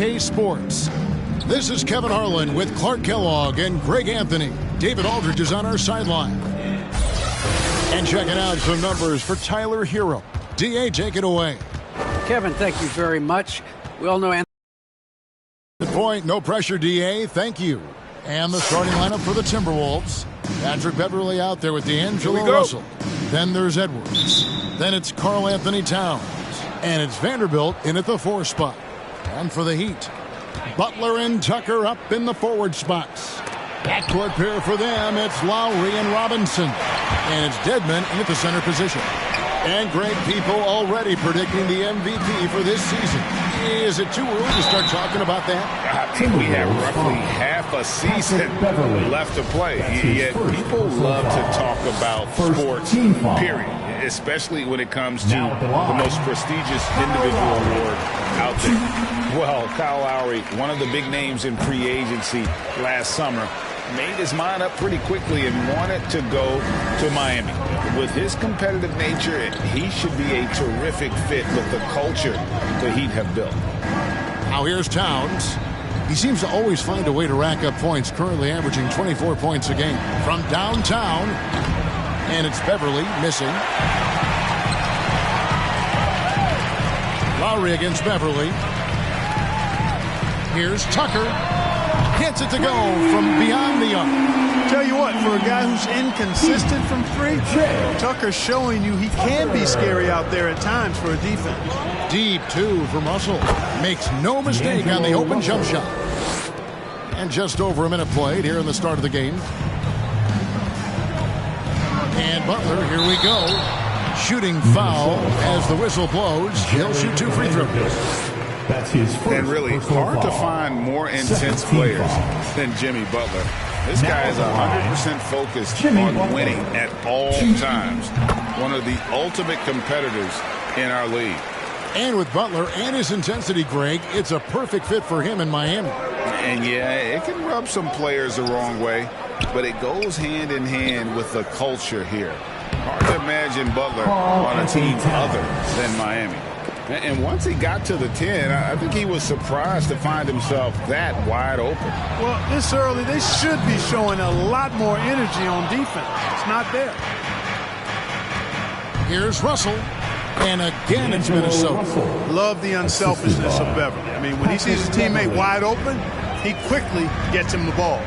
2K Sports. This is Kevin Harlan with Clark Kellogg and Greg Anthony. David Aldridge is on our sideline. And checking out some numbers for Tyler Hero. DA, take it away. Kevin, thank you very much. We all know Anthony. Good point. No pressure, DA. Thank you. And the starting lineup for the Timberwolves. Patrick Beverley out there with D'Angelo Russell. Then there's Edwards. Then it's Karl Anthony Towns. And it's Vanderbilt in at the 4 spot. And for the Heat, Butler and Tucker up in the forward spots. Backcourt pair for them, it's Lowry and Robinson. And it's Dedmon in at the center position. And great people already predicting the MVP for this season. Is it too early to start talking about that? I think we have roughly half a season left to play. Yet people love to talk about sports, period. Especially when it comes to the most prestigious individual award out there. Well, Kyle Lowry, one of the big names in free agency last summer, made his mind up pretty quickly and wanted to go to Miami. With his competitive nature, he should be a terrific fit with the culture the Heat have built. Now here's Towns. He seems to always find a way to rack up points, currently averaging 24 points a game. From downtown, and it's Beverley missing. Lowry against Beverley. Here's Tucker. Gets it to go from beyond the arc. Tell you what, for a guy who's inconsistent from three, Tucker's showing you he can be scary out there at times for a defense. Deep two from Russell. Makes no mistake on the open jump shot. And just over a minute played here in the start of the game. And Butler, here we go. Shooting foul as the whistle blows. He'll shoot 2 free throws. That's his first. And really hard to find more intense players than Jimmy Butler. This guy is 100% focused on winning at all times. One of the ultimate competitors in our league. And with Butler and his intensity, Greg, it's a perfect fit for him in Miami. And yeah, it can rub some players the wrong way, but it goes hand in hand with the culture here. Hard to imagine Butler on a team other than Miami. And once he got to the 10, I think he was surprised to find himself that wide open. Well, this early, they should be showing a lot more energy on defense. It's not there. Here's Russell. And again, it's Minnesota. Love the unselfishness of Beverley. I mean, when he sees his teammate wide open, he quickly gets him the ball.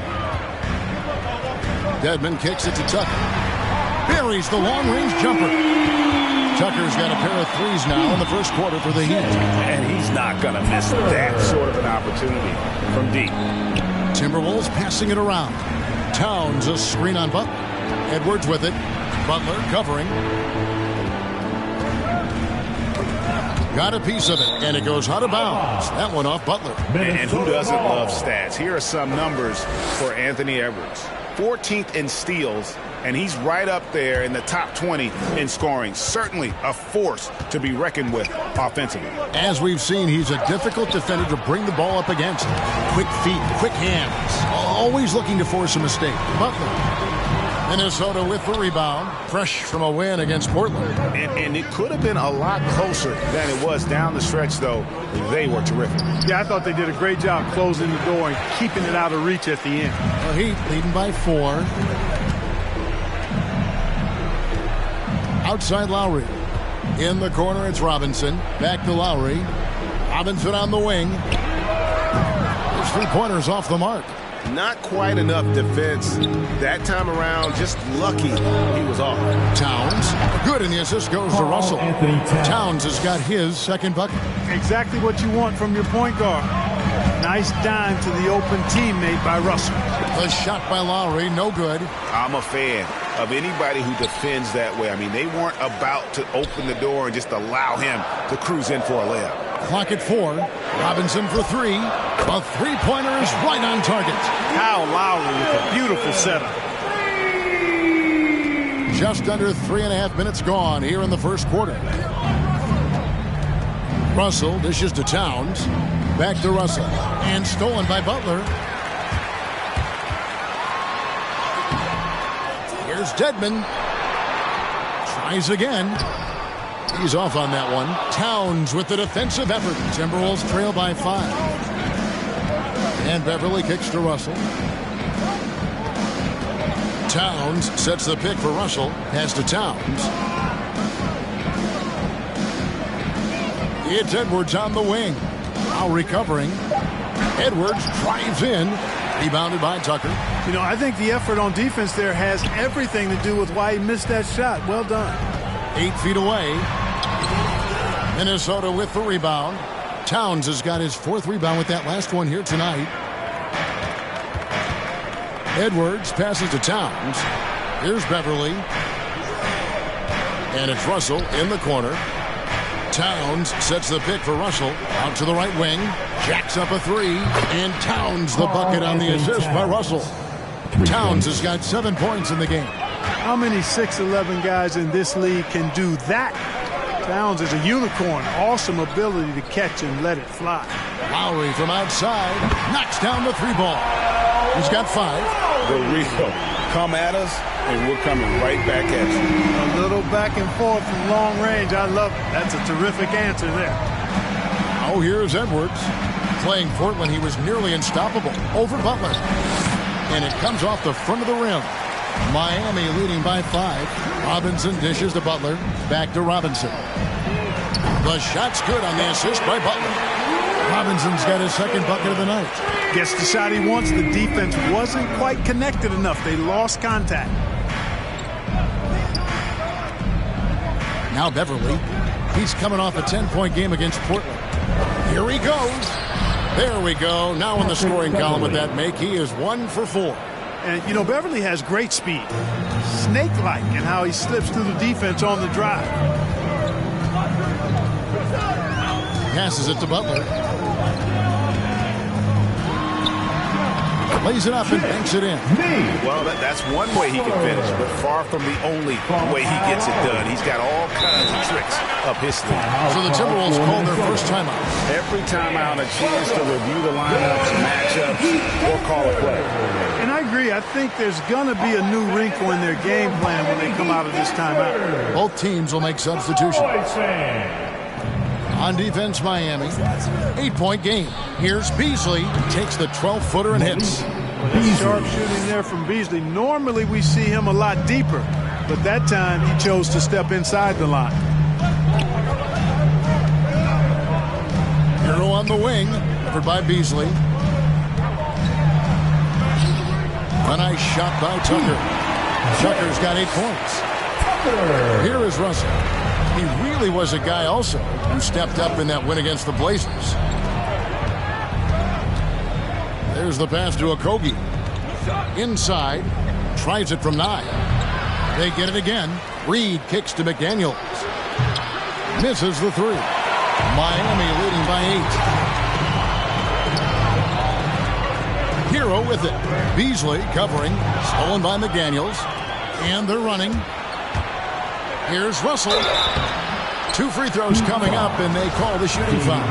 Dedmon kicks it to Tucker. Buries the long-range jumper. Tucker's got a pair of threes now in the first quarter for the Heat. And he's not going to miss that sort of an opportunity from deep. Timberwolves passing it around. Towns a screen on Butler. Edwards with it. Butler covering. Got a piece of it, and it goes out of bounds. That one off Butler. And who doesn't love stats? Here are some numbers for Anthony Edwards. 14th in steals, and he's right up there in the top 20 in scoring. Certainly a force to be reckoned with offensively. As we've seen, he's a difficult defender to bring the ball up against. Quick feet, quick hands. Always looking to force a mistake. Butler. Minnesota with the rebound. Fresh from a win against Portland. And it could have been a lot closer than it was down the stretch, though. They were terrific. Yeah, I thought they did a great job closing the door and keeping it out of reach at the end. The Heat leading by 4. Outside Lowry. In the corner, it's Robinson. Back to Lowry. Robinson on the wing. His 3-pointers off the mark. Not quite enough defense that time around. Just lucky he was off. Towns. Good, and the assist goes to Russell. Towns has got his second bucket. Exactly what you want from your point guard. Nice dime to the open teammate by Russell. The shot by Lowry, no good. I'm a fan of anybody who defends that way. I mean, they weren't about to open the door and just allow him to cruise in for a layup. Clock at 4. Robinson for 3. A 3-pointer is right on target. Kyle Lowry with a beautiful setup. Just under 3.5 minutes gone here in the first quarter. Russell dishes to Towns. Back to Russell. And stolen by Butler. Here's Dedmon. Tries again. He's off on that one. Towns with the defensive effort. Timberwolves trail by 5. And Beverly kicks to Russell. Towns sets the pick for Russell. Pass to Towns. It's Edwards on the wing. Now recovering. Edwards drives in. Rebounded by Tucker. You know, I think the effort on defense there has everything to do with why he missed that shot. Well done. 8 feet away. Minnesota with the rebound. Towns has got his 4th rebound with that last one here tonight. Edwards passes to Towns. Here's Beverly. And it's Russell in the corner. Towns sets the pick for Russell. Out to the right wing. Jacks up a 3. And Towns the bucket on the assist by Russell. Towns has got 7 points in the game. How many 6'11" guys in this league can do that? Towns is a unicorn. Awesome ability to catch and let it fly. Lowry from outside knocks down the 3 ball. He's got 5. The real come at us, and we're coming right back at you. A little back and forth from long range. I love it. That's a terrific answer there. Oh, here's Edwards. Playing Portland, he was nearly unstoppable over Butler. And it comes off the front of the rim. Miami leading by 5. Robinson dishes to Butler. Back to Robinson. The shot's good on the assist by Butler. Robinson's got his 2nd bucket of the night. Gets the shot he wants. The defense wasn't quite connected enough. They lost contact. Now Beverly. He's coming off a 10-point game against Portland. Here he goes. There we go. Now in the scoring column with that make, he is 1 for 4. And, you know, Beverly has great speed. Snake-like in how he slips through the defense on the drive. Passes it to Butler. Lays it up and banks it in. Well, that's one way he can finish, but far from the only way he gets it done. He's got all kinds of tricks up his sleeve. So the Timberwolves call their first timeout. Every timeout, a chance to review the lineups, matchups, or call a play. And I agree. I think there's going to be a new wrinkle in their game plan when they come out of this timeout. Both teams will make substitutions. On defense, Miami. 8-point game. Here's Beasley. Takes the 12-footer and hits. Sharp shooting there from Beasley. Normally we see him a lot deeper, but that time he chose to step inside the line. Hero on the wing. Covered by Beasley. A nice shot by Tucker. Tucker's got 8 points. Here is Russell. He really was a guy also who stepped up in that win against the Blazers. There's the pass to Okogie. Inside. Tries it from 9. They get it again. Reed kicks to McDaniels. Misses the 3. Miami leading by 8. Hero with it. Beasley covering. Stolen by McDaniels. And they're running. Here's Russell. 2 free throws coming up, and they call the shooting foul.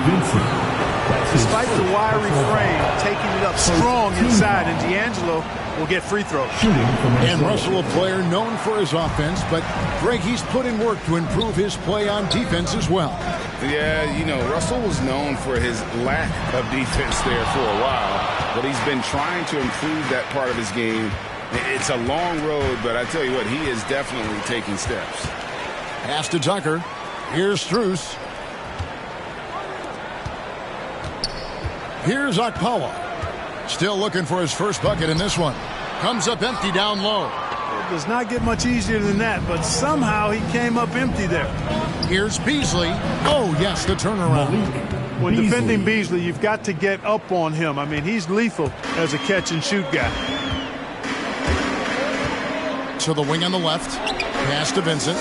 Despite the wiry frame, taking it up strong inside, and D'Angelo will get free throws. And Russell, a player known for his offense, but Greg, he's put in work to improve his play on defense as well. Yeah, you know, Russell was known for his lack of defense there for a while, but he's been trying to improve that part of his game. It's a long road, but I tell you what, he is definitely taking steps. Pass to Tucker. Here's Strus. Here's Okpala. Still looking for his first bucket in this one. Comes up empty down low. It does not get much easier than that, but somehow he came up empty there. Here's Beasley. Oh, yes, the turnaround. When defending Beasley, you've got to get up on him. I mean, he's lethal as a catch-and-shoot guy. To the wing on the left. Pass to Vincent.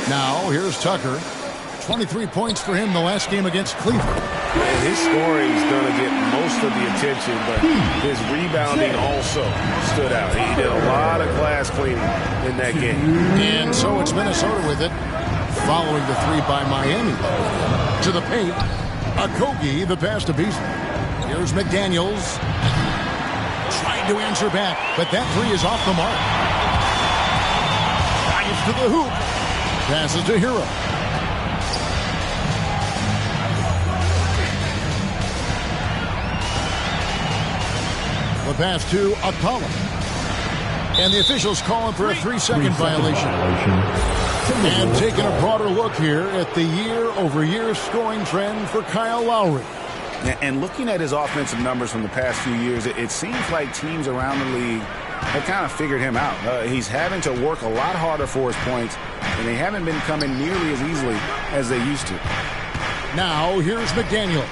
Now, here's Tucker. 23 points for him the last game against Cleveland. And his scoring is going to get most of the attention, but his rebounding also stood out. He did a lot of glass cleaning in that game. And so it's Minnesota with it, following the 3 by Miami. To the paint, Okogie, the pass to Beasley. Here's McDaniels. Trying to answer back, but that 3 is off the mark. Drives to the hoop. Passes to Hero. The pass to Akpala. And the officials calling for a 3-second violation. And taking a broader look here at the year-over-year scoring trend for Kyle Lowry. And looking at his offensive numbers from the past few years, it seems like teams around the league have kind of figured him out. He's having to work a lot harder for his points, and they haven't been coming nearly as easily as they used to. Now, here's McDaniels.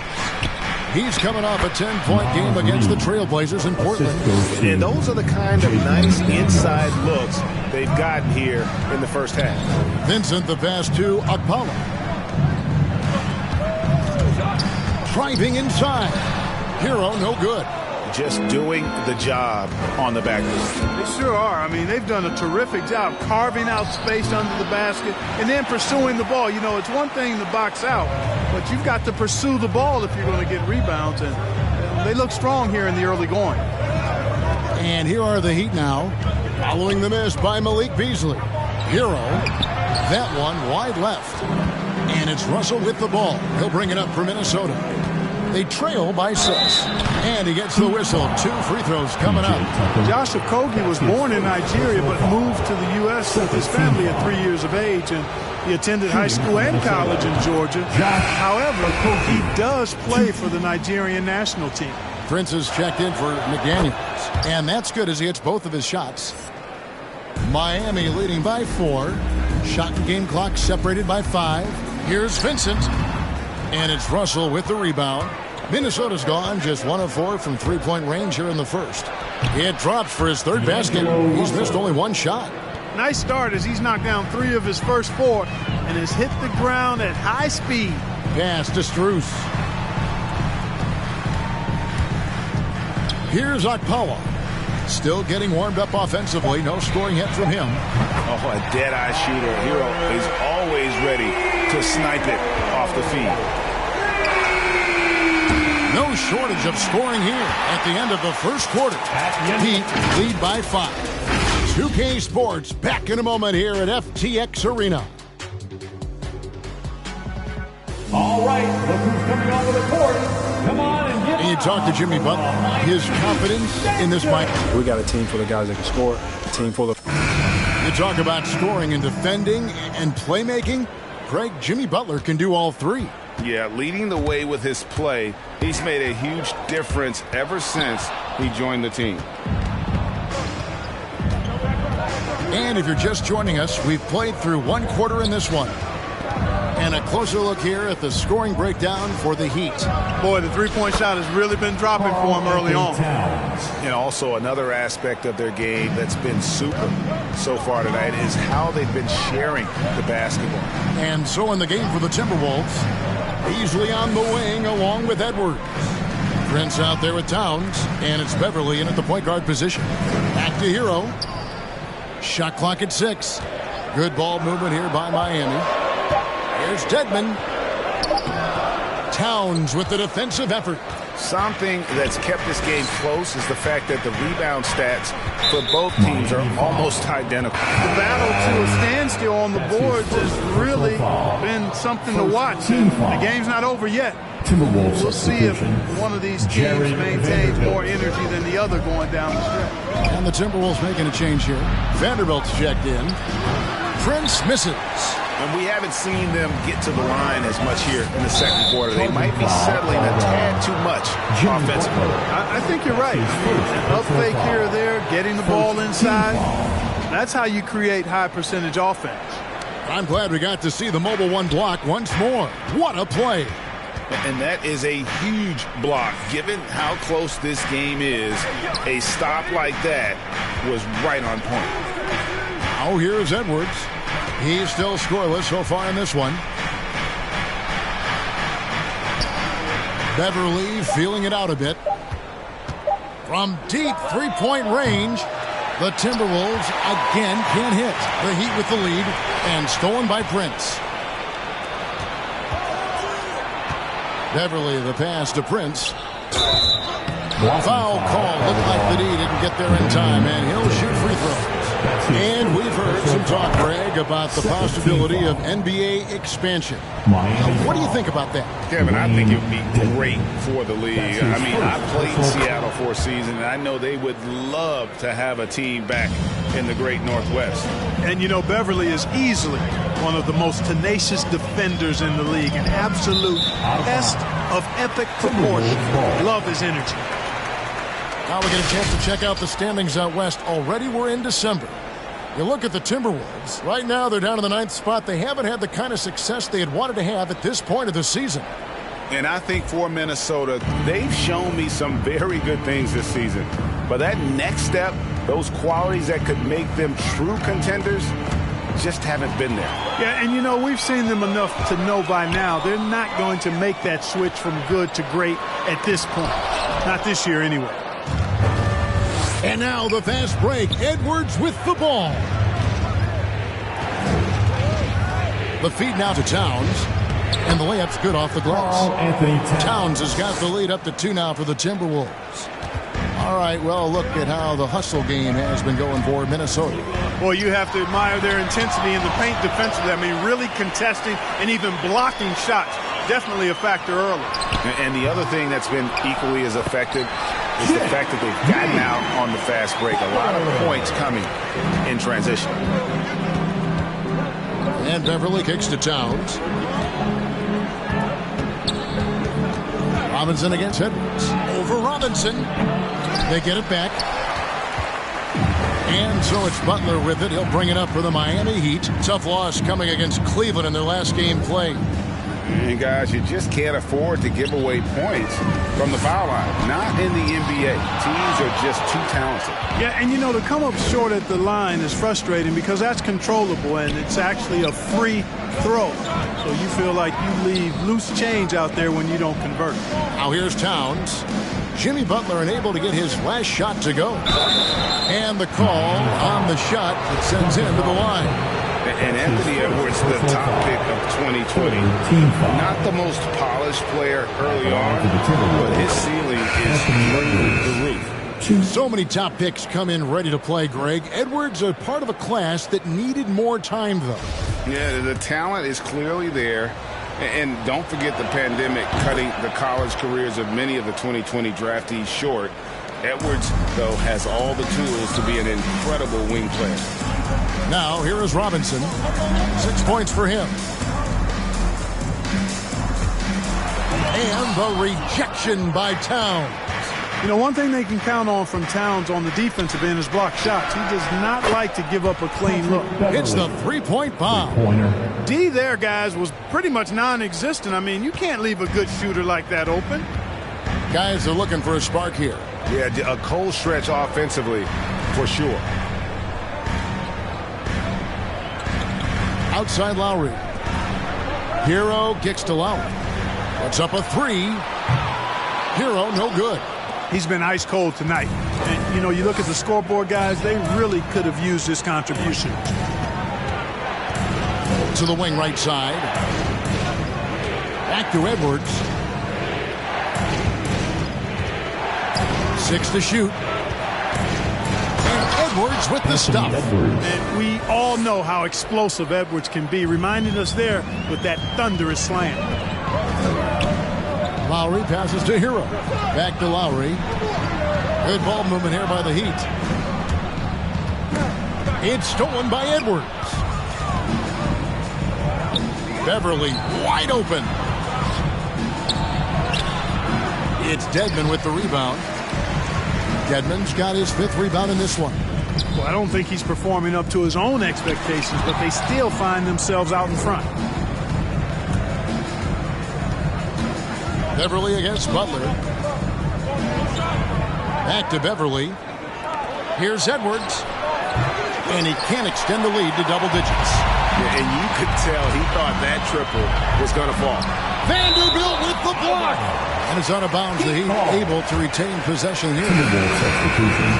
He's coming off a 10-point game against the Trailblazers in Portland. And those are the kind of nice inside looks they've gotten here in the first half. Vincent, the pass to Akpala. Driving inside. Hero, no good. Just doing the job on the backboard. They sure are. I mean, they've done a terrific job carving out space under the basket and then pursuing the ball. You know, it's one thing to box out, but you've got to pursue the ball if you're going to get rebounds. And they look strong here in the early going. And here are the Heat now, following the miss by Malik Beasley. Hero, that one wide left. And it's Russell with the ball. He'll bring it up for Minnesota. They trail by 6. And he gets the whistle. 2 free throws coming up. Josh Okogie was born in Nigeria but moved to the U.S. with his family at 3 years of age. And he attended high school and college in Georgia. However, he does play for the Nigerian national team. Prince is checked in for McDaniels. And that's good as he hits both of his shots. Miami leading by 4. Shot and game clock separated by 5. Here's Vincent. And it's Russell with the rebound. Minnesota's gone just 1 of 4 from 3-point range here in the first. It drops for his 3rd basket. He's missed only 1 shot. Nice start as he's knocked down 3 of his first 4 and has hit the ground at high speed. Pass to Strus. Here's Akpala. Still getting warmed up offensively. No scoring yet from him. Oh, a dead-eye shooter. Hero is always ready to snipe it off the feed. No shortage of scoring here at the end of the first quarter. Heat lead by 5. 2K Sports back in a moment here at FTX Arena. All right, look who's coming onto the court. Come on and get. And you talk to Jimmy Butler, his confidence in this fight. We got a team full of guys that can score, a team full of. You talk about scoring and defending and playmaking. Craig, Jimmy Butler can do all 3. Yeah, leading the way with his play. He's made a huge difference ever since he joined the team. And if you're just joining us, we've played through 1 quarter in this one. And a closer look here at the scoring breakdown for the Heat. Boy, the 3-point shot has really been dropping for him early on. And also another aspect of their game that's been super so far tonight is how they've been sharing the basketball. And so in the game for the Timberwolves, Beasley on the wing along with Edwards. Prince out there with Towns, and it's Beverly in at the point guard position. Back to Hero. Shot clock at 6. Good ball movement here by Miami. Here's Dedmon. Towns with the defensive effort. Something that's kept this game close is the fact that the rebound stats for both teams are almost identical. The battle to a standstill on the boards has really been something to watch. And the game's not over yet. We'll see if one of these teams maintains more energy than the other going down the stretch. And the Timberwolves making a change here. Vanderbilt's checked in. Prince misses. And we haven't seen them get to the line as much here in the second quarter. They might be settling a tad too much offensively. I think you're right. An up fake here or there, getting the ball inside. That's how you create high percentage offense. I'm glad we got to see the mobile 1 block once more. What a play. And that is a huge block. Given how close this game is, a stop like that was right on point. Now here's Edwards. He's still scoreless so far in this one. Beverly feeling it out a bit. From deep 3-point range, the Timberwolves again can't hit. The Heat with the lead and stolen by Prince. Beverly, the pass to Prince. Foul call. Looked like the D didn't get there in time, and he'll shoot free throws. And we've heard some talk, Greg, about the possibility of NBA expansion. What do you think about that? Kevin, I think it would be great for the league. I mean, I played in Seattle for a season, and I know they would love to have a team back in the great Northwest. And, you know, Beverly is easily one of the most tenacious defenders in the league, an absolute pest of epic proportion. Love his energy. Now we get a chance to check out the standings out west. Already we're in December. You look at the Timberwolves. Right now they're down in the 9th spot. They haven't had the kind of success they had wanted to have at this point of the season. And I think for Minnesota, they've shown me some very good things this season. But that next step, those qualities that could make them true contenders, just haven't been there. Yeah, and you know, we've seen them enough to know by now they're not going to make that switch from good to great at this point. Not this year anyway. And now the fast break. Edwards with the ball. The feed now to Towns. And the layup's good off the glass. Towns has got the lead up to 2 now for the Timberwolves. All right, well, look at how the hustle game has been going for Minnesota. Well, you have to admire their intensity in the paint defensively. I mean, really contesting and even blocking shots. Definitely a factor early. And the other thing that's been equally as effective is the fact that they've gotten out on the fast break. A lot of points coming in transition. And Beverly kicks to Towns. Robinson against Edwards. Over Robinson. They get it back. And so it's Butler with it. He'll bring it up for the Miami Heat. Tough loss coming against Cleveland in their last game played. And guys, you just can't afford to give away points from the foul line. Not in the NBA. Teams are just too talented. Yeah, and you know, to come up short at the line is frustrating because that's controllable and it's actually a free throw. So you feel like you leave loose change out there when you don't convert. Now here's Towns. Jimmy Butler unable to get his last shot to go. And the call on the shot that sends him to the line. And Anthony Edwards, the top pick of 2020. Not the most polished player early on, but his ceiling is through the roof. So many top picks come in ready to play, Greg. Edwards are part of a class that needed more time, though. Yeah, the talent is clearly there. And don't forget the pandemic cutting the college careers of many of the 2020 draftees short. Edwards, though, has all the tools to be an incredible wing player. Now, here is Robinson. 6 points for him. And the rejection by Towns. You know, one thing they can count on from Towns on the defensive end is block shots. He does not like to give up a clean look. It's the three-point bomb. D there, guys, was pretty much non-existent. I mean, you can't leave a good shooter like that open. Guys are looking for a spark here. Yeah, a cold stretch offensively, for sure. Outside Lowry. Hero kicks to Lowry. Puts up a 3. Hero, no good. He's been ice cold tonight. And, you know, you look at the scoreboard, guys, they really could have used this contribution. To the wing right side. Back to Edwards. 6 to shoot. And Edwards with the stuff. And we all know how explosive Edwards can be, reminding us there with that thunderous slam. Lowry passes to Hero. Back to Lowry. Good ball movement here by the Heat. It's stolen by Edwards. Beverly wide open. It's Dedmon with the rebound. Dedmon's got his 5th rebound in this one. Well, I don't think he's performing up to his own expectations, but they still find themselves out in front. Beverly against Butler. Back to Beverly. Here's Edwards. And he can't extend the lead to double digits. And you could tell he thought that triple was going to fall. Vanderbilt with the block. And it's out of bounds. The Heat able to retain possession here.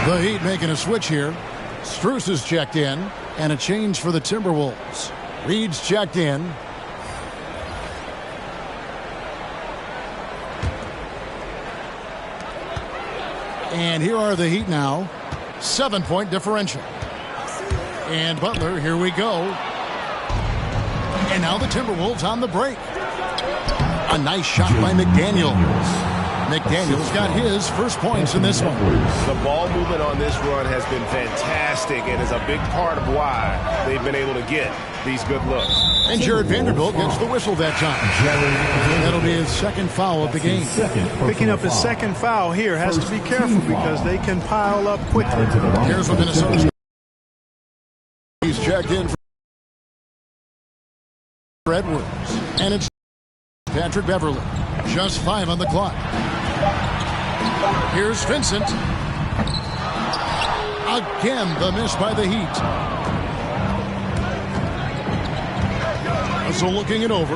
The Heat making a switch here. Strus is checked in. And a change for the Timberwolves. Reed's checked in. And here are the Heat now. 7-point differential. And Butler, here we go. And now the Timberwolves on the break. A nice shot by McDaniels. McDaniels got his first points in this one. The ball movement on this run has been fantastic and is a big part of why they've been able to get these good looks. And Jared Vanderbilt gets the whistle that time. That'll be his second foul of the game. Picking up his second foul here. Has to be careful because they can pile up quickly. Here's what Minnesota's. He's checked in for Edwards. And it's Patrick Beverley. Just 5 on the clock. Here's Vincent. Again, the miss by the Heat. So looking it over.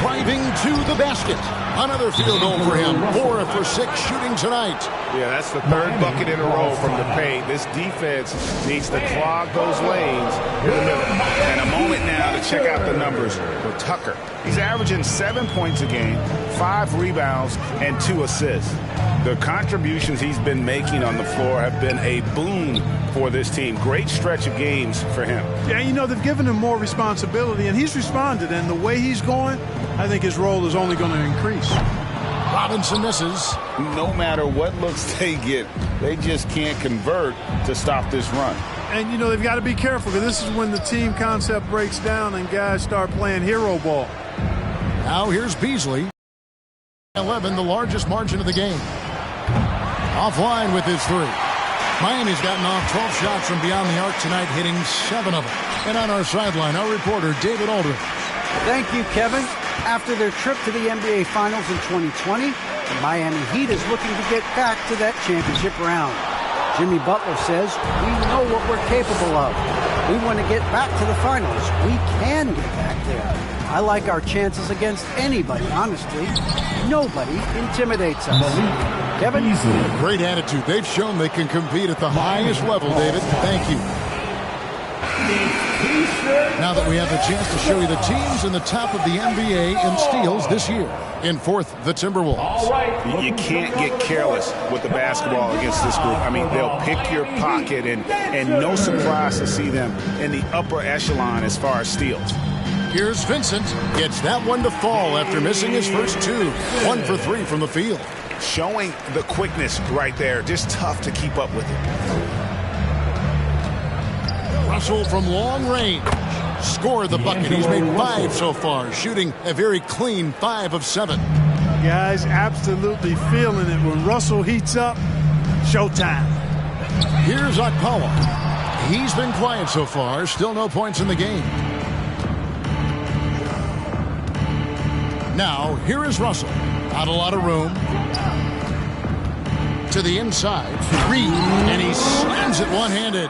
Driving to the basket. Another field goal for him. 4 for 6 shooting tonight. Yeah, that's the third bucket in a row from the paint. This defense needs to clog those lanes in the middle. And a moment now to check out the numbers for Tucker. He's averaging 7 points a game, 5 rebounds, and 2 assists. The contributions he's been making on the floor have been a boon for this team. Great stretch of games for him. Yeah, you know, they've given him more responsibility, and he's responded. And the way he's going, I think his role is only going to increase. Robinson misses. No matter what looks they get, they just can't convert to stop this run. And, you know, they've got to be careful because this is when the team concept breaks down and guys start playing hero ball. Now here's Beasley. 11, the largest margin of the game. Offline with his 3. Miami's gotten off 12 shots from beyond the arc tonight, hitting 7 of them. And on our sideline, our reporter, David Aldridge. Thank you, Kevin. After their trip to the NBA Finals in 2020, the Miami Heat is looking to get back to that championship round. Jimmy Butler says, we know what we're capable of. We want to get back to the finals. We can get back there. I like our chances against anybody, honestly. Nobody intimidates us. Kevin? Great attitude. They've shown they can compete at the highest level, David. Thank you. Now that we have the chance to show you the teams in the top of the NBA in steals this year. In 4th, the Timberwolves. You can't get careless with the basketball against this group. I mean, they'll pick your pocket, and no surprise to see them in the upper echelon as far as steals. Here's Vincent. Gets that one to fall after missing his first 2. 1 for 3 from the field. Showing the quickness right there. Just tough to keep up with it. Russell from long range. Scored the bucket. He's made 5 so far, shooting a very clean 5 of 7. Guys absolutely feeling it. When Russell heats up, showtime. Here's Okpala. He's been quiet so far. Still no points in the game. Now, here is Russell. Not a lot of room. To the inside. Reed. And he slams it one-handed.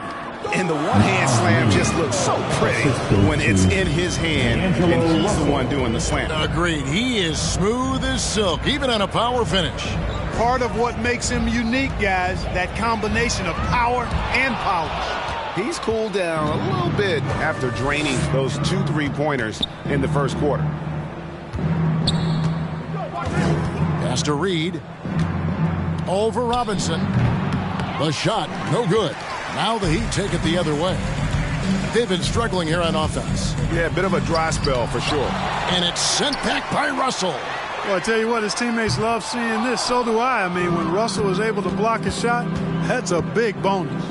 And the one-hand slam just looks so pretty when it's in his hand and he's the one doing the slam. Agreed. He is smooth as silk, even on a power finish. Part of what makes him unique, guys, that combination of power and polish. He's cooled down a little bit after draining those 2 3-pointers in the first quarter. Pass to Reed. Over Robinson. The shot, no good. Now the Heat take it the other way. They've been struggling here on offense. Yeah, a bit of a dry spell for sure. And it's sent back by Russell. Well, I tell you what, his teammates love seeing this. So do I. I mean, when Russell is able to block a shot, that's a big bonus.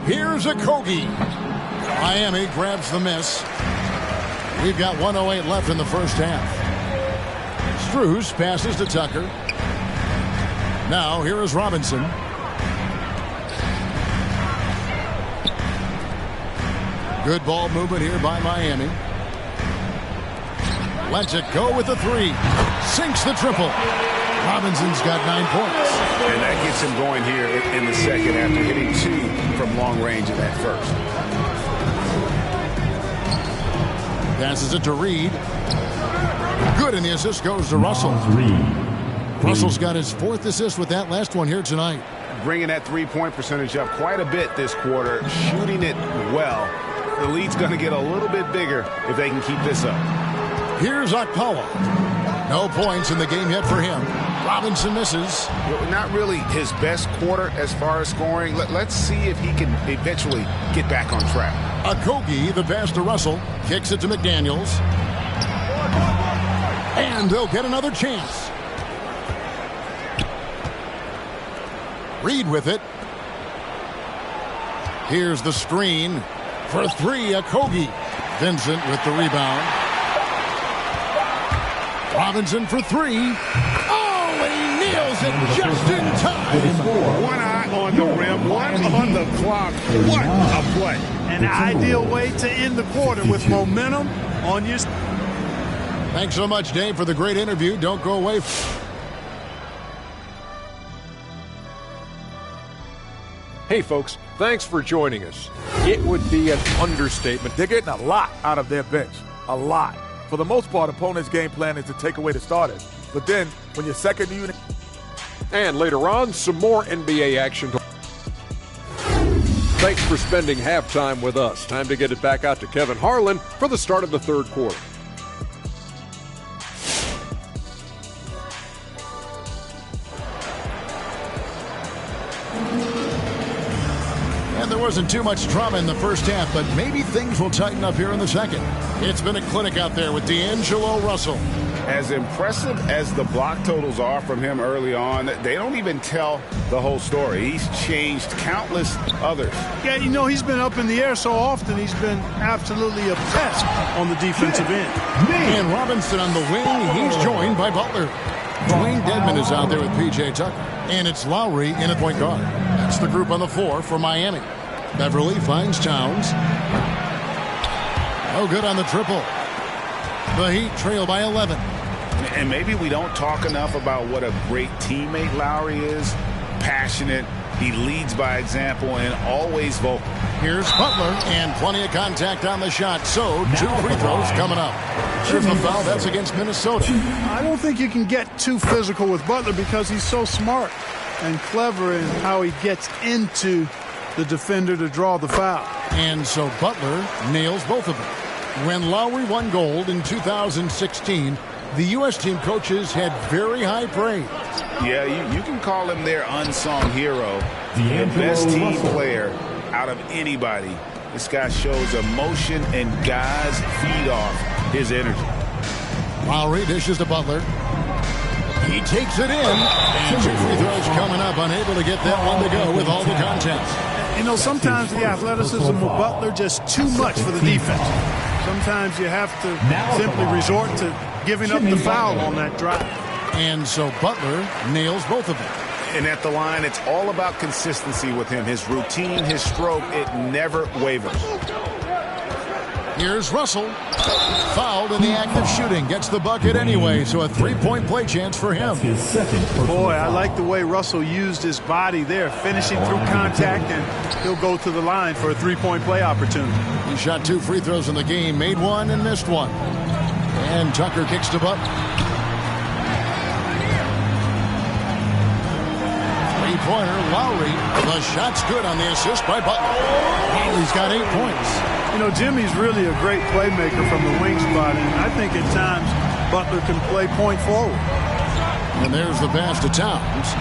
Here's Okogie. Miami grabs the miss. We've got 1:08 left in the first half. Strus passes to Tucker. Now here is Robinson. Good ball movement here by Miami. Lets it go with the 3. Sinks the triple. Robinson's got 9 points. And that gets him going here in the second after hitting 2 from long range in that first. Passes it to Reed. Good, and the assist goes to Russell. Russell's got his 4th assist with that last one here tonight. Bringing that 3-point percentage up quite a bit this quarter, shooting it well. The lead's going to get a little bit bigger if they can keep this up. Here's Okpala. No points in the game yet for him. Robinson misses. Not really his best quarter as far as scoring. Let's see if he can eventually get back on track. Okogie, the pass to Russell, kicks it to McDaniels. And they'll get another chance. Reed with it. Here's the screen for three, Okogie. Vincent with the rebound. Robinson for three. Oh, and he nails it just in time. One eye on the rim, one on the clock. What a play. An ideal way to end the quarter with momentum on your... Thanks so much, Dave, for the great interview. Don't go away. Hey, folks, thanks for joining us. It would be an understatement. They're getting a lot out of their bench. A lot. For the most part, opponents' game plan is to take away the starters. But then, when your second unit... And later on, some more NBA action. Thanks for spending halftime with us. Time to get it back out to Kevin Harlan for the start of the third quarter. There wasn't too much drama in the first half, but maybe things will tighten up here in the second. It's been a clinic out there with D'Angelo Russell. As impressive as the block totals are from him early on, they don't even tell the whole story. He's changed countless others. Yeah, you know, he's been up in the air so often, he's been absolutely a pest on the defensive end. And Robinson on the wing, he's joined by Butler. Dwayne Dedmon is out there with P.J. Tucker. And it's Lowry in at point guard. That's the group on the floor for Miami. Beverly finds Towns. Oh, good on the triple. The Heat trail by 11. And maybe we don't talk enough about what a great teammate Lowry is. Passionate. He leads by example and always vocal. Here's Butler and plenty of contact on the shot. So 2 free throws coming up. There's the foul. That's against Minnesota. I don't think you can get too physical with Butler because he's so smart and clever in how he gets into the defender to draw the foul. And so Butler nails both of them. When Lowry won gold in 2016, the U.S. team coaches had very high praise. Yeah, you can call him their unsung hero. The best team player out of anybody. This guy shows emotion and guys feed off his energy. Lowry dishes to Butler. He takes it in. And 2 free throws coming up. Unable to get that one to go with all the contact. You know, sometimes the athleticism of Butler just too much for the defense. Sometimes you have to simply resort to giving up the foul on that drive. And so Butler nails both of them. And at the line, it's all about consistency with him. His routine, his stroke, it never wavers. Here's Russell. Fouled in the act of shooting. Gets the bucket anyway, so a 3-point play chance for him. Boy, I like the way Russell used his body there, finishing through contact, and he'll go to the line for a 3-point play opportunity. He shot 2 free throws in the game, made one and missed one. And Tucker kicks to Butler. 3-pointer, Lowry. The shot's good on the assist by Butler. Lowry's got 8 points. You know, Jimmy's really a great playmaker from the wing spot, and I think at times Butler can play point forward. And there's the pass to Towns.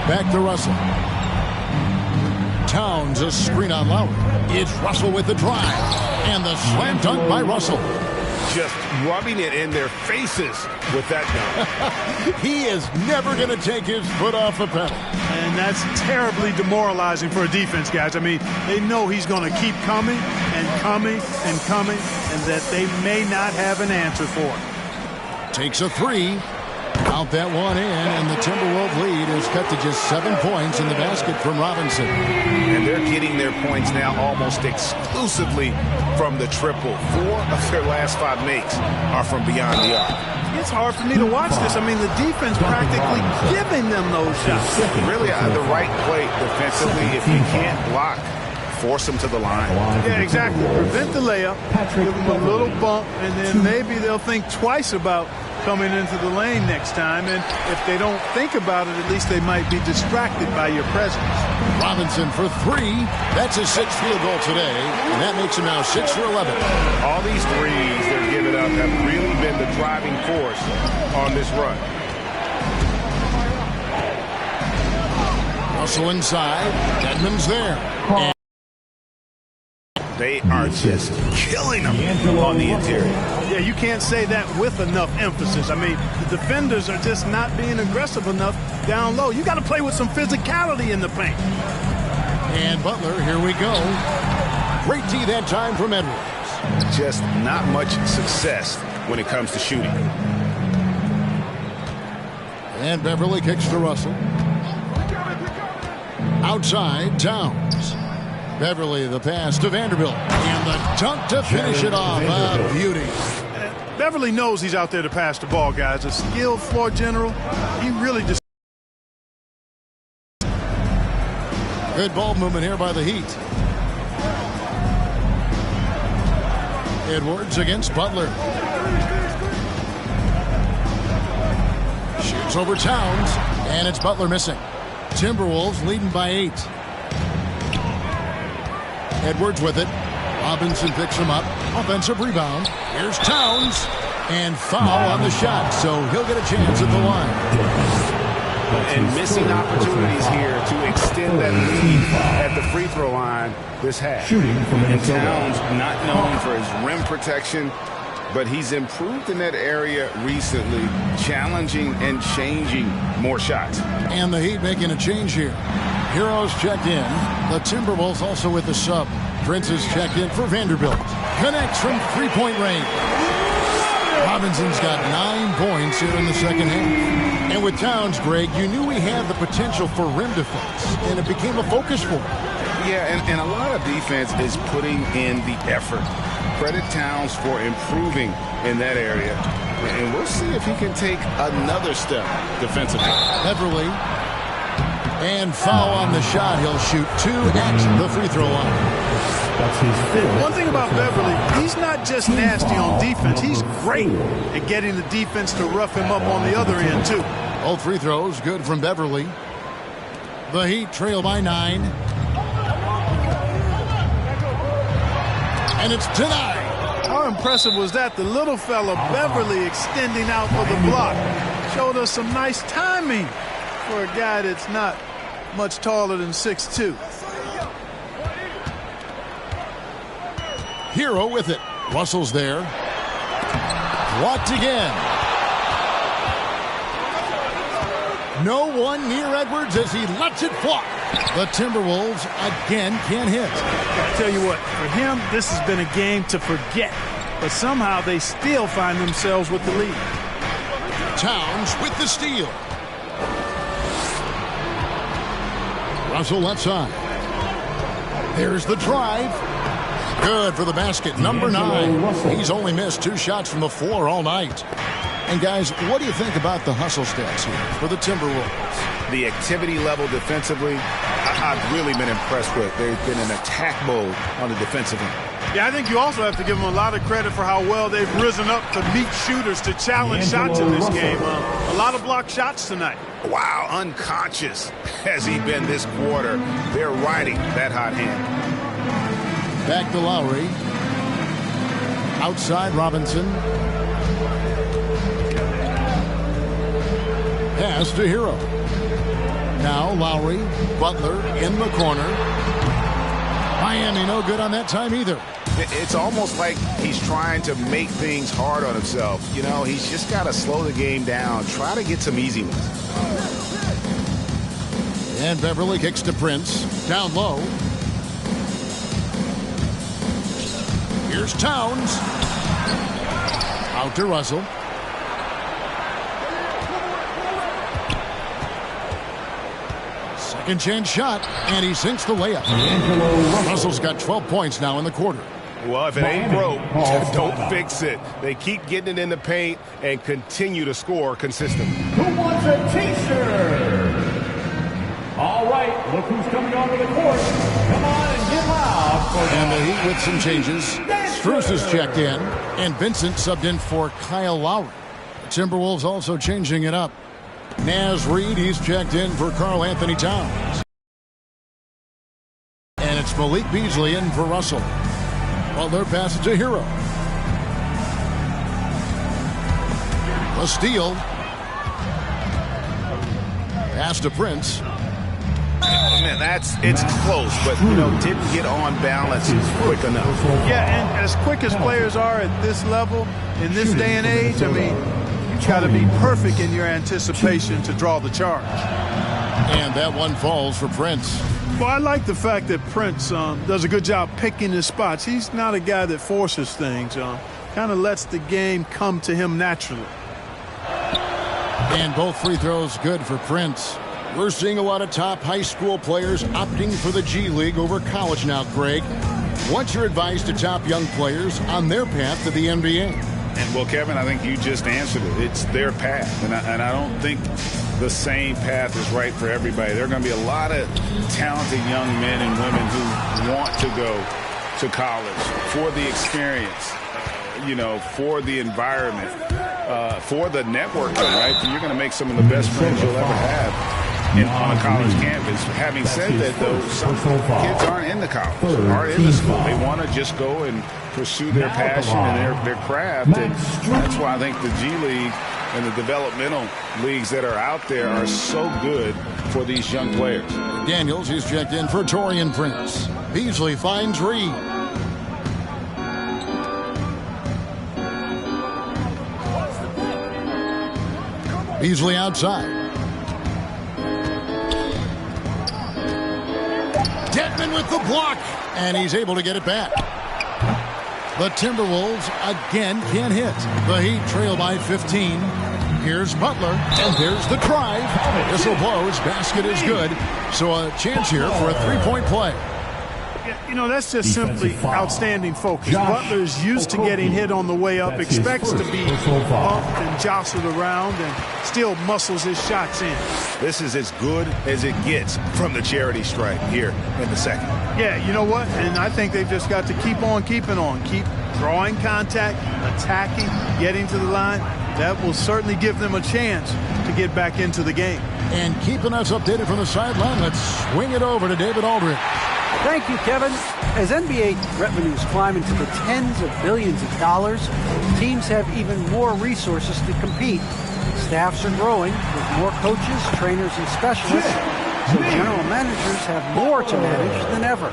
Back to Russell. Towns, a screen on Lowry. It's Russell with the drive. And the slam dunk by Russell. Just rubbing it in their faces with that dunk. He is never going to take his foot off the pedal. And that's terribly demoralizing for a defense, guys. I mean, they know he's going to keep coming and coming and coming, and that they may not have an answer for it. Takes a 3. Count that one in, and the Timberwolves lead is cut to just 7 points in the basket from Robinson. And they're getting their points now almost exclusively from the triple. 4 of their last 5 makes are from beyond the arc. It's hard for me to watch this. I mean, the defense practically giving them those shots. Really, the right play defensively. If you can't block, force them to the line. Yeah, exactly. Prevent the layup, give them a little bump, and then maybe they'll think twice about coming into the lane next time. And if they don't think about it, at least they might be distracted by your presence. Robinson for 3. That's his 6th field goal today, and that makes him now 6 for 11. All these threes they're giving up have really been the driving force on this run. Russell inside. Edmonds there. And they are just killing them on the interior. Yeah, you can't say that with enough emphasis. I mean, the defenders are just not being aggressive enough down low. You got to play with some physicality in the paint. And Butler, here we go. Great D that time from Edwards. Just not much success when it comes to shooting. And Beverly kicks to Russell. Outside, Towns. Beverly, the pass to Vanderbilt. And the dunk to finish it off. A beauty. Beverly knows he's out there to pass the ball, guys. A skilled floor general. He really just... Good ball movement here by the Heat. Edwards against Butler. Shoots over Towns, and it's Butler missing. Timberwolves leading by 8. Edwards with it. Robinson picks him up. Offensive rebound. Here's Towns, and foul on the shot, so he'll get a chance at the line. And missing opportunities here to extend that lead at the free throw line this half. And Towns not known for his rim protection, but he's improved in that area recently, challenging and changing more shots. And the Heat making a change here. Heroes checked in. The Timberwolves also with the sub. Prince is checked in for Vanderbilt. Connects from three-point range. Robinson's got 9 points here in the second half. And with Towns, Greg, you knew he had the potential for rim defense, and it became a focus for him. Yeah, and a lot of defense is putting in the effort. Credit Towns for improving in that area. And we'll see if he can take another step defensively. Beverly. And foul on the shot. He'll shoot 2 at the free throw line. One thing about Beverly, he's not just nasty on defense. He's great at getting the defense to rough him up on the other end, too. All free throws good from Beverly. The Heat trail by 9. And it's denied. How impressive was that? The little fella, Beverly, extending out for the block. Showed us some nice timing for a guy that's not much taller than 6'2". Hero with it. Russell's there. Blocked again. No one near Edwards as he lets it fly. The Timberwolves again can't hit. I tell you what, for him, this has been a game to forget. But somehow they still find themselves with the lead. Towns with the steal. Russell left side. There's the drive. Good for the basket. Number 9. He's only missed 2 shots from the floor all night. And guys, what do you think about the hustle stats here for the Timberwolves? The activity level defensively, I've really been impressed with. They've been in attack mode on the defensive end. Yeah, I think you also have to give them a lot of credit for how well they've risen up to meet shooters to challenge shots in this game. A lot of blocked shots tonight. Wow, unconscious has he been this quarter. They're riding that hot hand. Back to Lowry. Outside Robinson. Pass to Hero. Now Lowry, Butler in the corner. Miami no good on that time either. It's almost like he's trying to make things hard on himself. You know, he's just got to slow the game down. Try to get some easy ones. And Beverly kicks to Prince. Down low. Here's Towns. Out to Russell. Second chance shot, and he sinks the layup. Russell's got 12 points now in the quarter. Well, if it ain't broke, don't fix it. They keep getting it in the paint and continue to score consistently. Who wants a T-shirt? All right, look who's coming onto the court. Come on and get loud. And the Heat with some changes. Strus is checked in, and Vincent subbed in for Kyle Lowry. The Timberwolves also changing it up. Naz Reid, he's checked in for Karl Anthony Towns. And it's Malik Beasley in for Russell. Butler passes to Hero. A steal. Pass to Prince. Man, it's close, but, didn't get on balance quick enough. Yeah, and as quick as players are at this level, in this day and age, I mean, you've got to be perfect in your anticipation to draw the charge. And that one falls for Prince. Well, I like the fact that Prince does a good job picking his spots. He's not a guy that forces things. Kind of lets the game come to him naturally. And both free throws good for Prince. We're seeing a lot of top high school players opting for the G League over college now, Greg. What's your advice to top young players on their path to the NBA? And, well, Kevin, I think you just answered it. It's their path. And I don't think the same path is right for everybody. There are going to be a lot of talented young men and women who want to go to college for the experience, for the environment, for the networking, right? You're going to make some of the best friends you'll ever have on a college campus. Having said that, though, some kids aren't in the college, aren't in the school. They want to just go and pursue their passion and their craft, and that's why I think the G League and the developmental leagues that are out there are so good for these young players. Daniels is checked in for Taurean Prince. Beasley finds Reed. Beasley outside. Dedmon with the block, and he's able to get it back. The Timberwolves again can't hit. The Heat trail by 15. Here's Butler, and there's the drive. Whistle blows, basket is good. So a chance here for a three-point play. That's just simply outstanding focus. Butler's used to getting hit on the way up, expects to be bumped and jostled around, and still muscles his shots in. This is as good as it gets from the charity stripe here in the second. Yeah, you know what? And I think they've just got to keep on keeping on. Keep drawing contact, attacking, getting to the line. That will certainly give them a chance to get back into the game. And keeping us updated from the sideline, let's swing it over to David Aldridge. Thank you, Kevin. As NBA revenues climb into the tens of billions of dollars, teams have even more resources to compete. Staffs are growing with more coaches, trainers, and specialists, so general managers have more to manage than ever.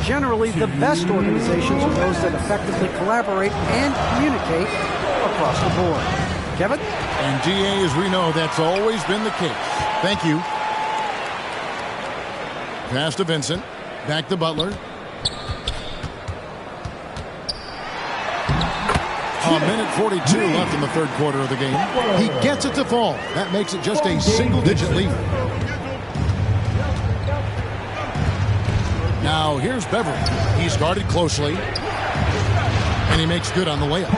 Generally, the best organizations are those that effectively collaborate and communicate across the board. Kevin? And DA, as we know, that's always been the case. Thank you. Pass to Vincent. Back to Butler. A minute 42 left in the third quarter of the game. He gets it to fall. That makes it just a single-digit lead. Now here's Beverly. He's guarded closely. And he makes good on the layup.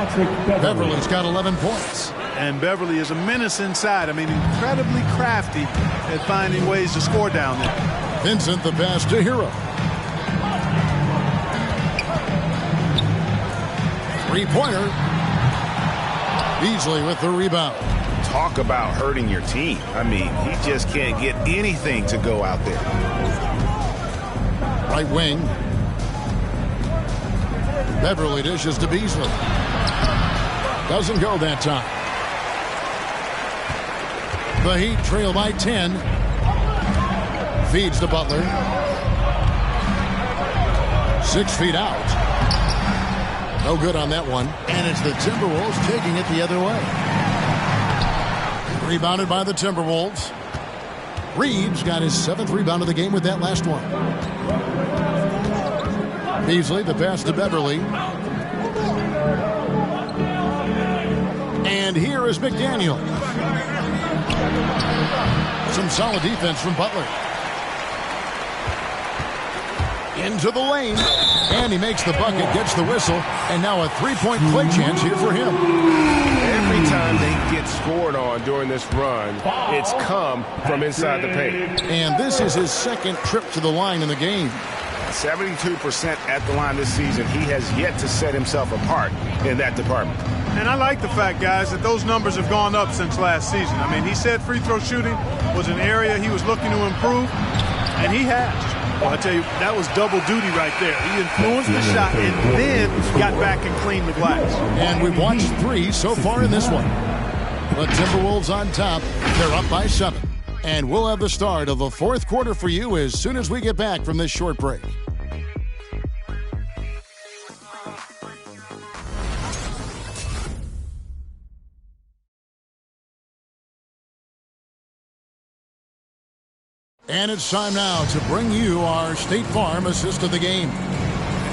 Beverly's got 11 points. And Beverly is a menace inside. I mean, incredibly crafty at finding ways to score down there. Vincent, the pass to Hero. Three-pointer. Beasley with the rebound. Talk about hurting your team. I mean, he just can't get anything to go out there. Right wing. Beverly dishes to Beasley. Doesn't go that time. The Heat trail by 10. Feeds to Butler. 6 feet out. No good on that one. And it's the Timberwolves taking it the other way. Rebounded by the Timberwolves. Reeves got his 7th rebound of the game with that last one. Beasley, the pass to Beverly. And here is McDaniel. Some solid defense from Butler. Into the lane. And he makes the bucket, gets the whistle, and now a three-point play chance here for him. Every time they get scored on during this run, it's come from inside the paint. And this is his 2nd trip to the line in the game. 72% at the line this season. He has yet to set himself apart in that department. And I like the fact, guys, that those numbers have gone up since last season. I mean, he said free throw shooting was an area he was looking to improve, and he has. Well, I tell you, that was double duty right there. He influenced the shot and then got back and cleaned the glass. And we've watched 3 so far in this one. But Timberwolves on top. They're up by 7. And we'll have the start of the fourth quarter for you as soon as we get back from this short break. And it's time now to bring you our State Farm assist of the game.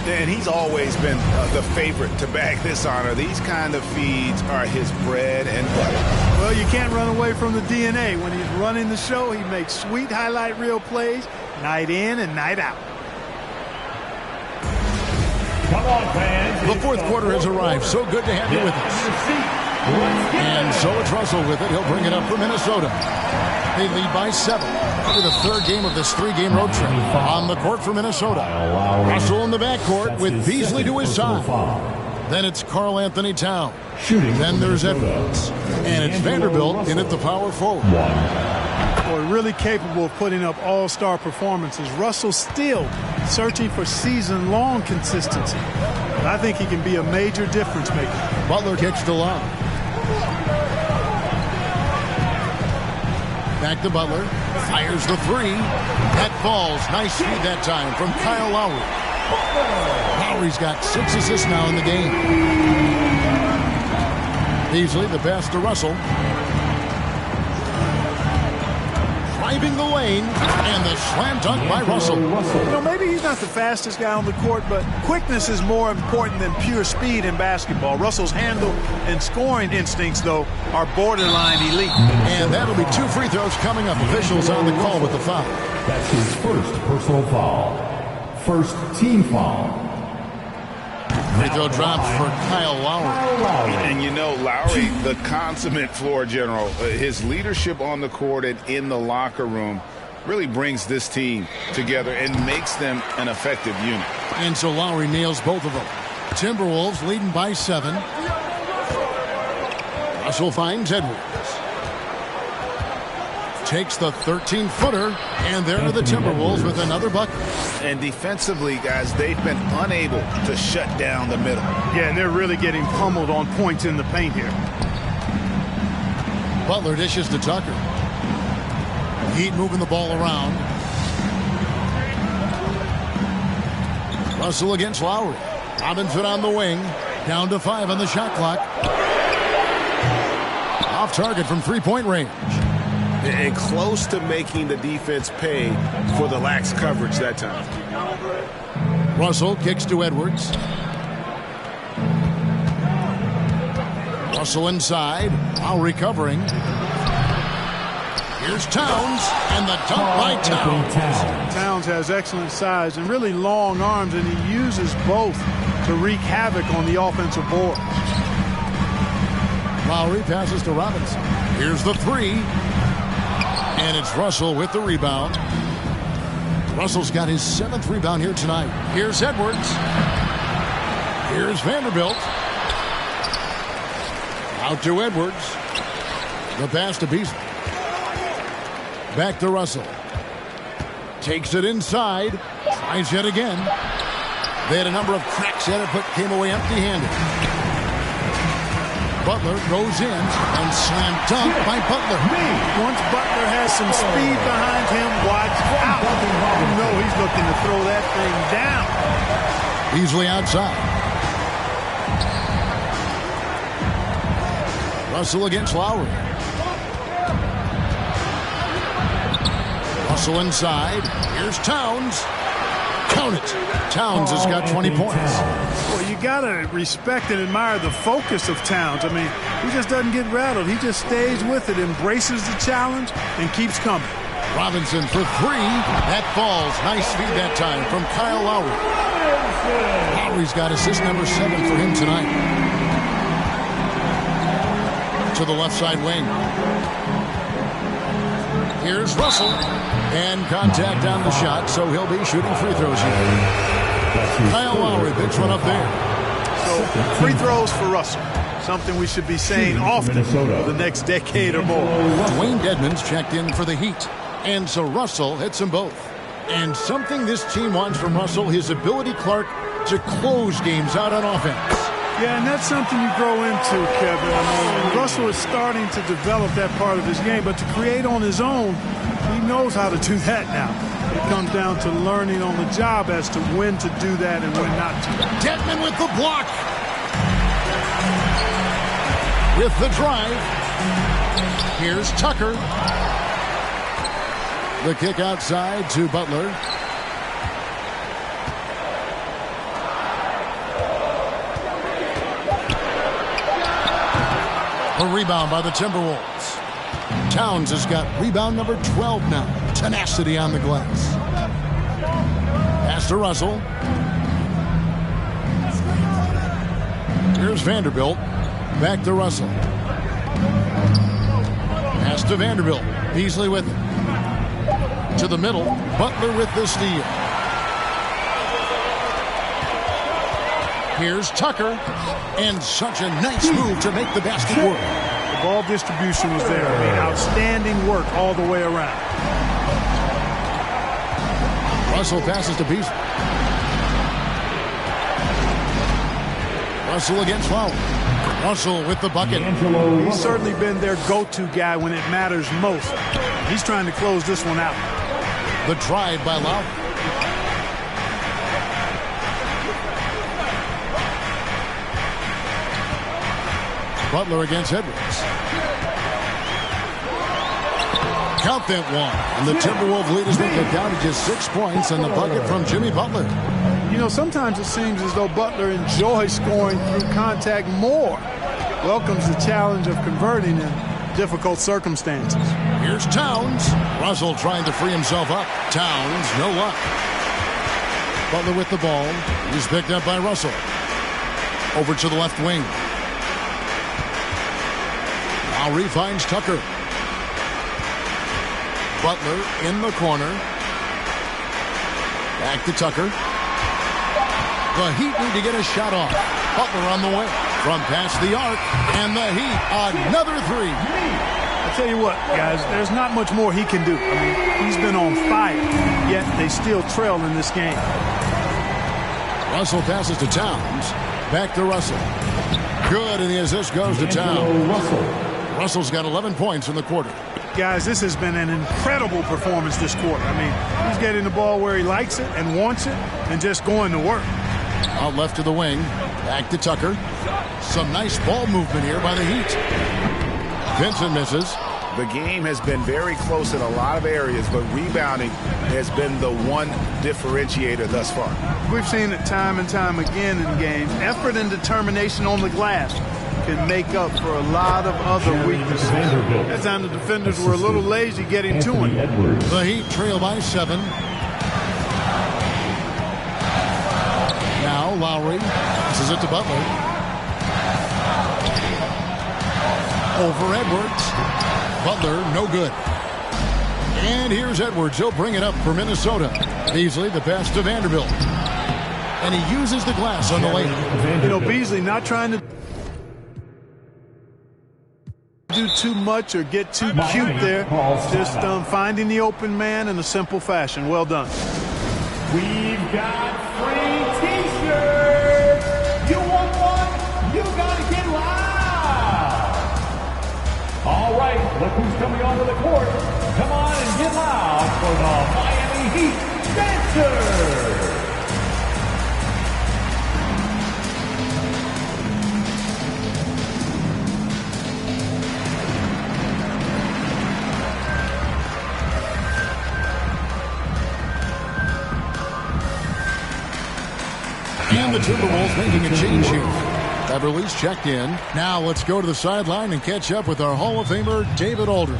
And he's always been the favorite to bag this honor. These kind of feeds are his bread and butter. Well, you can't run away from the DNA. When he's running the show, he makes sweet highlight reel plays night in and night out. Come on, fans. The fourth quarter has arrived. So good to have you with us. And so it's Russell with it. He'll bring it up for Minnesota. They lead by 7 after the third game of this 3-game road trip. On the court for Minnesota, Russell in the backcourt with Beasley to his side. Then it's Karl Anthony Towns. Then there's Edwards. And it's Vanderbilt in at the power forward. Boy, really capable of putting up all-star performances. Russell still searching for season-long consistency. But I think he can be a major difference maker. Butler kicks to Love. Back to Butler. Fires the 3. That falls. Nice feed that time from Kyle Lowry. Lowry's got 6 assists now in the game. Beasley, the pass to Russell. Driving the lane, and the slam dunk by Russell. You know, maybe he's not the fastest guy on the court, but quickness is more important than pure speed in basketball. Russell's handle and scoring instincts, though, are borderline elite. And that'll be 2 free throws coming up. Officials on the call with the foul. That's his first personal foul. First team foul. Free throw drops for Kyle Lowry. And you know, Lowry, the consummate floor general, his leadership on the court and in the locker room really brings this team together and makes them an effective unit. And so Lowry nails both of them. Timberwolves leading by 7. Russell finds Edwards. Takes the 13-footer, and there are the Timberwolves with another bucket. And defensively, guys, they've been unable to shut down the middle. Yeah, and they're really getting pummeled on points in the paint here. Butler dishes to Tucker. Heat moving the ball around. Russell against Lowry. Robinson on the wing. Down to 5 on the shot clock. Off target from three-point range. And close to making the defense pay for the lax coverage that time. Russell kicks to Edwards. Russell inside. Lowry covering. Here's Towns, and the dunk by Towns. Towns has excellent size and really long arms, and he uses both to wreak havoc on the offensive board. Lowry passes to Robinson. Here's the 3. And it's Russell with the rebound. Russell's got his 7th rebound here tonight. Here's Edwards. Here's Vanderbilt. Out to Edwards. The pass to Beasley. Back to Russell. Takes it inside. Tries yet again. They had a number of cracks at it, but came away empty-handed. Butler goes in and slam dunk by Butler. Once Butler has some speed behind him, watch out. You know he's looking to throw that thing down. Beasley outside. Russell against Lowry. Russell inside. Here's Towns. Count it. Towns has got 20 points. Well, you got to respect and admire the focus of Towns. I mean, he just doesn't get rattled. He just stays with it, embraces the challenge, and keeps coming. Robinson for 3. That falls. Nice feed that time from Kyle Lowry. Lowry's got assist number 7 for him tonight. To the left side wing. Here's Russell. And contact on the shot, so he'll be shooting free throws here. Kyle Lowry picks one up there. So free throws for Russell. Something we should be saying often for the next decade or more. Dwayne Dedmon's checked in for the Heat. And so Russell hits them both. And something this team wants from Russell, his ability, Clark, to close games out on offense. Yeah, and that's something you grow into, Kevin. I mean, Russell is starting to develop that part of his game, but to create on his own, knows how to do that now. It comes down to learning on the job as to when to do that and when not to. Dedmon with the block. With the drive. Here's Tucker. The kick outside to Butler. A rebound by the Timberwolves. Towns has got rebound number 12 now. Tenacity on the glass. Pass to Russell. Here's Vanderbilt. Back to Russell. Pass to Vanderbilt. Beasley with it. To the middle. Butler with the steal. Here's Tucker. And such a nice move to make the basket work. The ball distribution was there. I mean, outstanding work all the way around. Russell passes to Beasley. Russell against Fowler. Russell with the bucket. He's certainly been their go-to guy when it matters most. He's trying to close this one out. The drive by Lowry. Butler against Edwards. Count that one. And the Timberwolves lead has been cut down to just 6 points and the bucket from Jimmy Butler. You know, sometimes it seems as though Butler enjoys scoring through contact more. Welcomes the challenge of converting in difficult circumstances. Here's Towns. Russell trying to free himself up. Towns, no luck. Butler with the ball. He's picked up by Russell. Over to the left wing. Lowry finds Tucker. Butler in the corner. Back to Tucker. The Heat need to get a shot off. Butler on the way. From past the arc. And the Heat, another three. I'll tell you what, guys, there's not much more he can do. I mean, he's been on fire, yet they still trail in this game. Russell passes to Towns. Back to Russell. Good, and the assist goes to Towns. Russell's got 11 points in the quarter. Guys, this has been an incredible performance this quarter. I mean, he's getting the ball where he likes it and wants it and just going to work. Out left to the wing. Back to Tucker. Some nice ball movement here by the Heat. Vincent misses. The game has been very close in a lot of areas, but rebounding has been the one differentiator thus far. We've seen it time and time again in games. Effort and determination on the glass can make up for a lot of other weaknesses. That time the defenders were a little lazy getting to him. The Heat trail by 7. Now Lowry passes it to Butler. Over Edwards. Butler, no good. And here's Edwards. He'll bring it up for Minnesota. Beasley, the pass to Vanderbilt. And he uses the glass on the layup. You know, Beasley not trying to do too much or get too cute there. Just finding the open man in a simple fashion. Well done. We've got free T-shirts. You want one? You gotta get loud. All right, look who's coming onto the court. Come on and get loud for the Miami Heat Dancers. And the Timberwolves making a change here. Beverly's checked in. Now let's go to the sideline and catch up with our Hall of Famer, David Aldridge.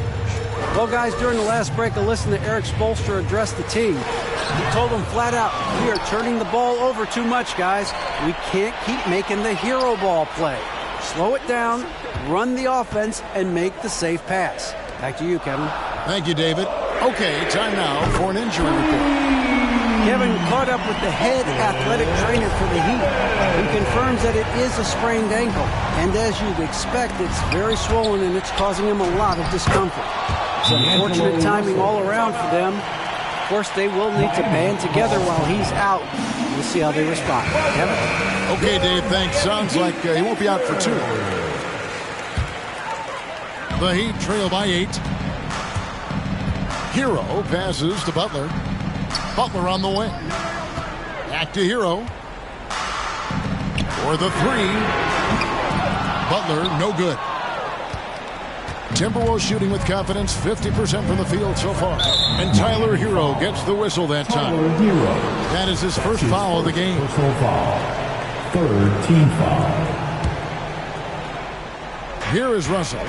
Well, guys, during the last break, I listened to Eric Spoelstra address the team. He told them flat out, we are turning the ball over too much, guys. We can't keep making the hero ball play. Slow it down, run the offense, and make the safe pass. Back to you, Kevin. Thank you, David. Okay, time now for an injury report. Kevin caught up with the head athletic trainer for the Heat, who confirms that it is a sprained ankle. And as you'd expect, it's very swollen and it's causing him a lot of discomfort. It's unfortunate timing all around for them. Of course, they will need to band together while he's out. We'll see how they respond. Kevin? Okay, Dave, thanks. Sounds like he won't be out for 2. The Heat trail by 8. Hero passes to Butler. Butler on the wing. Back to Hero. For the three. Butler, no good. Timberwolves shooting with confidence, 50% from the field so far. And Tyler Hero gets the whistle that time. That is his first foul of the game. Personal foul. Third team foul. Here is Russell.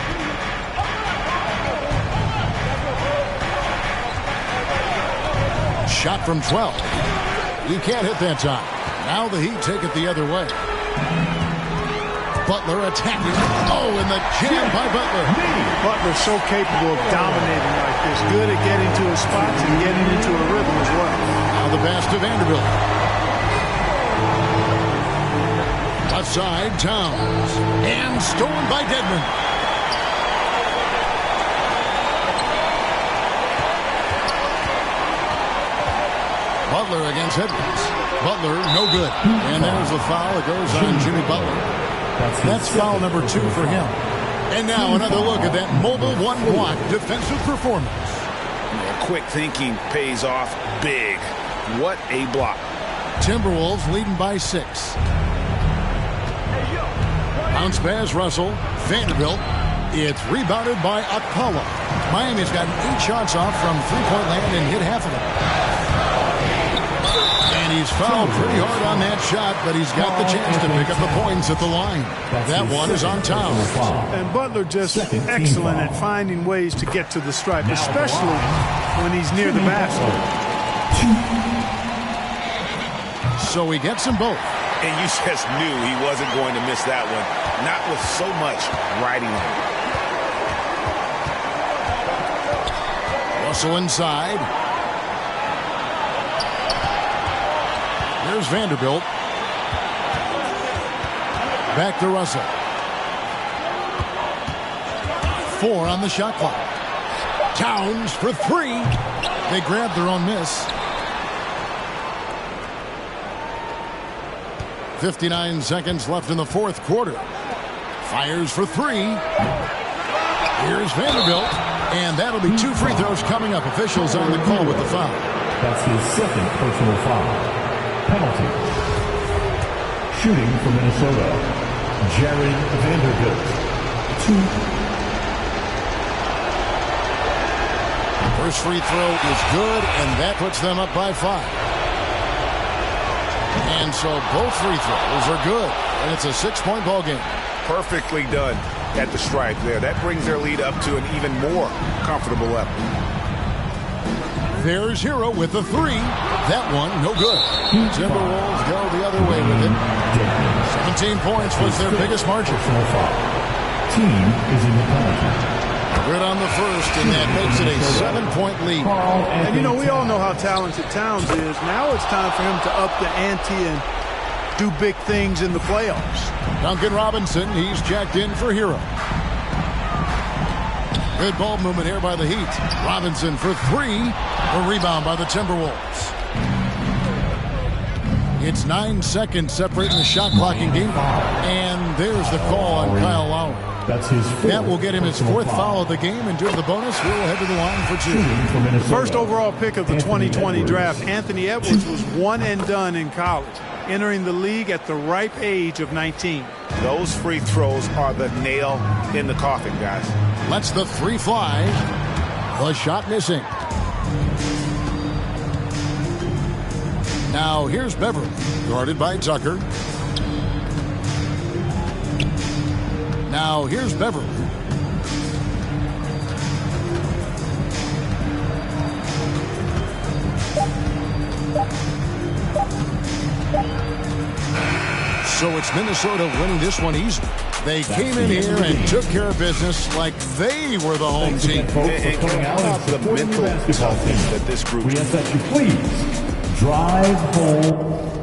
Shot from 12. He can't hit that time. Now the Heat take it the other way. Butler attacking. Oh, and the jam by Butler. Butler's so capable of dominating like this. Good at getting to his spots and getting into a rhythm as well. Now the pass to Vanderbilt. Left side, Towns. And stolen by Dedmon. Butler against Edwards. Butler, no good. And there's the foul. It goes on Jimmy Butler. That's foul number 2 for him. And now another look at that mobile one-block defensive performance. Quick thinking pays off big. What a block. Timberwolves leading by 6. Bounce pass, Russell. Vanderbilt. It's rebounded by Akpala. Miami's gotten 8 shots off from three-point land and hit half of them. And he's fouled pretty hard on that shot, but he's got the chance to pick up the points at the line. That one is on Towns. And Butler just excellent at finding ways to get to the stripe, especially when he's near the basket. So he gets them both. And you just knew he wasn't going to miss that one. Not with so much riding on it. Russell inside. Here's Vanderbilt. Back to Russell. 4 on the shot clock. Towns for 3. They grab their own miss. 59 seconds left in the fourth quarter. Fires for 3. Here's Vanderbilt. And that'll be 2 free throws coming up. Officials on the call with the foul. That's his second personal foul. Penalty. Shooting for Minnesota, Jared Vanderbilt. 2. First free throw is good, and that puts them up by 5. And so both free throws are good, and it's a 6-point ball game. Perfectly done at the stripe there. That brings their lead up to an even more comfortable level. There's Hero with the 3. That one, no good. Timberwolves go the other way with it. 17 points was their biggest margin. Team is in the penalty. Good on the first, and that makes it a 7-point lead. And, you know, we all know how talented Towns is. Now it's time for him to up the ante and do big things in the playoffs. Duncan Robinson, he's jacked in for Hero. Good ball movement here by the Heat. Robinson for 3. A rebound by the Timberwolves. It's 9 seconds separating the shot clock in game. And there's the call on Kyle Lowry. That's his that will get him his 4th foul of the game, and during the bonus, we'll head to the line for 2. The first overall pick of the 2020 draft, Anthony Edwards was one and done in college, entering the league at the ripe age of 19. Those free throws are the nail in the coffin, guys. Lets the 3 fly. The shot missing. Now here's Beverly, guarded by Tucker. Now here's Beverly. So it's Minnesota winning this one easy. They came in here and took care of business like they were the home team. And about the mental toughness that this group. We ask that you please drive home